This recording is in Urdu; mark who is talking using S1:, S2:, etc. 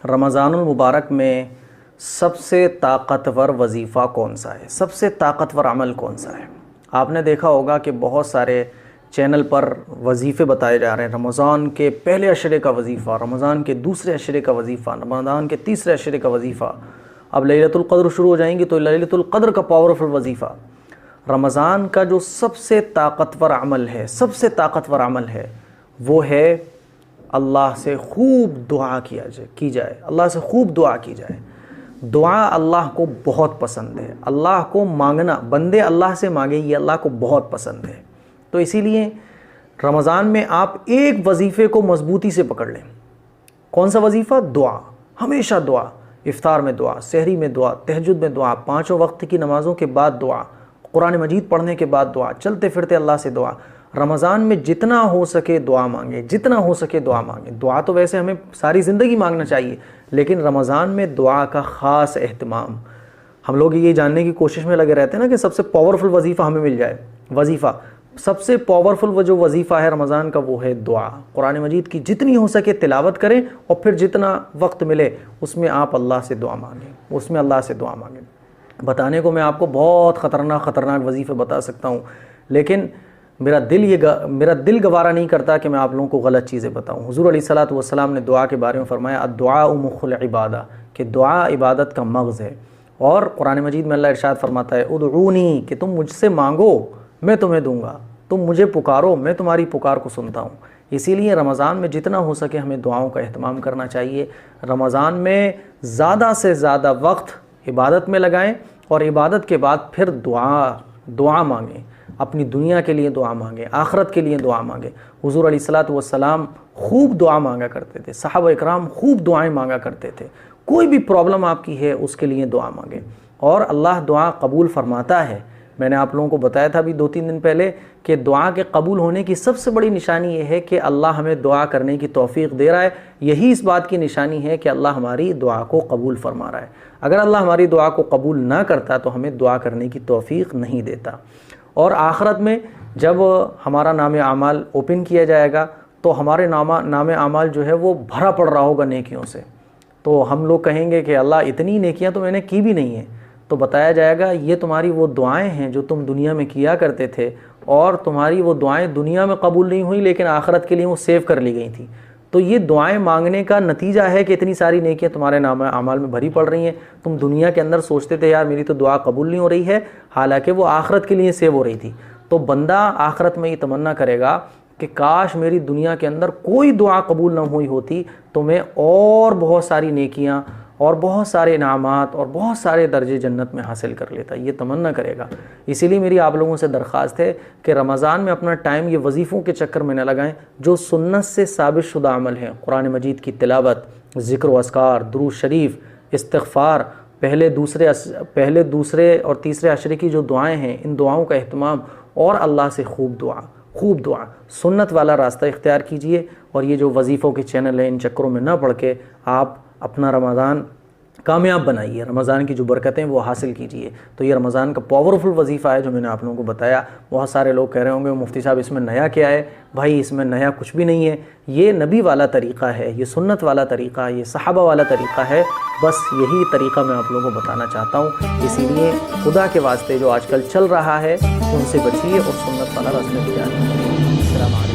S1: رمضان المبارک میں سب سے طاقتور وظیفہ کون سا ہے؟ سب سے طاقتور عمل کون سا ہے؟ آپ نے دیکھا ہوگا کہ بہت سارے چینل پر وظیفے بتائے جا رہے ہیں. رمضان کے پہلے عشرے کا وظیفہ، رمضان کے دوسرے عشرے کا وظیفہ، رمضان کے تیسرے عشرے کا وظیفہ. اب لیلۃ القدر شروع ہو جائیں گی تو لیلۃ القدر کا پاورفل وظیفہ. رمضان کا جو سب سے طاقتور عمل ہے، سب سے طاقتور عمل ہے، وہ ہے اللہ سے خوب دعا کی جائے. اللہ سے خوب دعا کی جائے. دعا اللہ کو بہت پسند ہے. اللہ کو مانگنا، بندے اللہ سے مانگے، یہ اللہ کو بہت پسند ہے. تو اسی لیے رمضان میں آپ ایک وظیفے کو مضبوطی سے پکڑ لیں. کون سا وظیفہ؟ دعا. ہمیشہ دعا. افطار میں دعا، سحری میں دعا، تہجد میں دعا، پانچوں وقت کی نمازوں کے بعد دعا، قرآن مجید پڑھنے کے بعد دعا، چلتے پھرتے اللہ سے دعا. رمضان میں جتنا ہو سکے دعا مانگے، جتنا ہو سکے دعا مانگے. دعا تو ویسے ہمیں ساری زندگی مانگنا چاہیے، لیکن رمضان میں دعا کا خاص اہتمام. ہم لوگ یہ جاننے کی کوشش میں لگے رہتے ہیں نا کہ سب سے پاورفل وظیفہ ہمیں مل جائے. وظیفہ سب سے پاورفل جو وظیفہ ہے رمضان کا وہ ہے دعا. قرآن مجید کی جتنی ہو سکے تلاوت کریں، اور پھر جتنا وقت ملے اس میں آپ اللہ سے دعا مانگیں، اس میں اللہ سے دعا مانگیں. بتانے کو میں آپ کو بہت خطرناک وظیفے بتا سکتا ہوں، لیکن میرا دل گوارا نہیں کرتا کہ میں آپ لوگوں کو غلط چیزیں بتاؤں. حضور علیہ الصلوۃ والسلام نے دعا کے بارے میں فرمایا الدعاء مخ العبادہ، کہ دعا عبادت کا مغز ہے. اور قرآن مجید میں اللہ ارشاد فرماتا ہے ادعونی، کہ تم مجھ سے مانگو میں تمہیں دوں گا، تم مجھے پکارو میں تمہاری پکار کو سنتا ہوں. اسی لیے رمضان میں جتنا ہو سکے ہمیں دعاؤں کا اہتمام کرنا چاہیے. رمضان میں زیادہ سے زیادہ وقت عبادت میں لگائیں، اور عبادت کے بعد پھر دعا مانگیں. اپنی دنیا کے لیے دعا مانگیں، آخرت کے لیے دعا مانگیں. حضور علیہ الصلوۃ والسلام خوب دعا مانگا کرتے تھے، صحابہ اکرام خوب دعائیں مانگا کرتے تھے. کوئی بھی پرابلم آپ کی ہے اس کے لیے دعا مانگیں، اور اللہ دعا قبول فرماتا ہے. میں نے آپ لوگوں کو بتایا تھا ابھی 2-3 دن پہلے کہ دعا کے قبول ہونے کی سب سے بڑی نشانی یہ ہے کہ اللہ ہمیں دعا کرنے کی توفیق دے رہا ہے. یہی اس بات کی نشانی ہے کہ اللہ ہماری دعا کو قبول فرما رہا ہے. اگر اللہ ہماری دعا کو قبول نہ کرتا تو ہمیں دعا کرنے کی توفیق نہیں دیتا. اور آخرت میں جب ہمارا نام اعمال اوپن کیا جائے گا تو ہمارے نام اعمال جو ہے وہ بھرا پڑ رہا ہوگا نیکیوں سے. تو ہم لوگ کہیں گے کہ اللہ اتنی نیکیاں تو میں نے کی بھی نہیں ہیں. تو بتایا جائے گا یہ تمہاری وہ دعائیں ہیں جو تم دنیا میں کیا کرتے تھے، اور تمہاری وہ دعائیں دنیا میں قبول نہیں ہوئیں لیکن آخرت کے لیے وہ سیو کر لی گئی تھیں. تو یہ دعائیں مانگنے کا نتیجہ ہے کہ اتنی ساری نیکیاں تمہارے نام اعمال میں بھری پڑ رہی ہیں. تم دنیا کے اندر سوچتے تھے یار میری تو دعا قبول نہیں ہو رہی ہے، حالانکہ وہ آخرت کے لیے سیو ہو رہی تھی. تو بندہ آخرت میں یہ تمنا کرے گا کہ کاش میری دنیا کے اندر کوئی دعا قبول نہ ہوئی ہوتی تو میں اور بہت ساری نیکیاں اور بہت سارے انعامات اور بہت سارے درجے جنت میں حاصل کر لیتا. یہ تمنا کرے گا. اسی لیے میری آپ لوگوں سے درخواست ہے کہ رمضان میں اپنا ٹائم یہ وظیفوں کے چکر میں نہ لگائیں جو سنت سے ثابت شدہ عمل ہیں. قرآن مجید کی تلاوت، ذکر و اذکار، درود شریف، استغفار، پہلے دوسرے اور تیسرے عشرے کی جو دعائیں ہیں ان دعاؤں کا اہتمام، اور اللہ سے خوب دعا. سنت والا راستہ اختیار کیجئے، اور یہ جو وظیفوں کے چینل ہیں ان چکروں میں نہ پڑ کے آپ اپنا رمضان کامیاب بنائیے، رمضان کی جو برکتیں وہ حاصل کیجئے. تو یہ رمضان کا پاورفل وظیفہ ہے جو میں نے آپ لوگوں کو بتایا. بہت سارے لوگ کہہ رہے ہوں گے مفتی صاحب اس میں نیا کیا ہے؟ بھائی اس میں نیا کچھ بھی نہیں ہے. یہ نبی والا طریقہ ہے، یہ سنت والا طریقہ ہے، یہ صحابہ والا طریقہ ہے. بس یہی طریقہ میں آپ لوگوں کو بتانا چاہتا ہوں. اسی لیے خدا کے واسطے جو آج کل چل رہا ہے ان سے بچیے اور سنت والا راستہ اختیار کیجیے. السلام علیکم.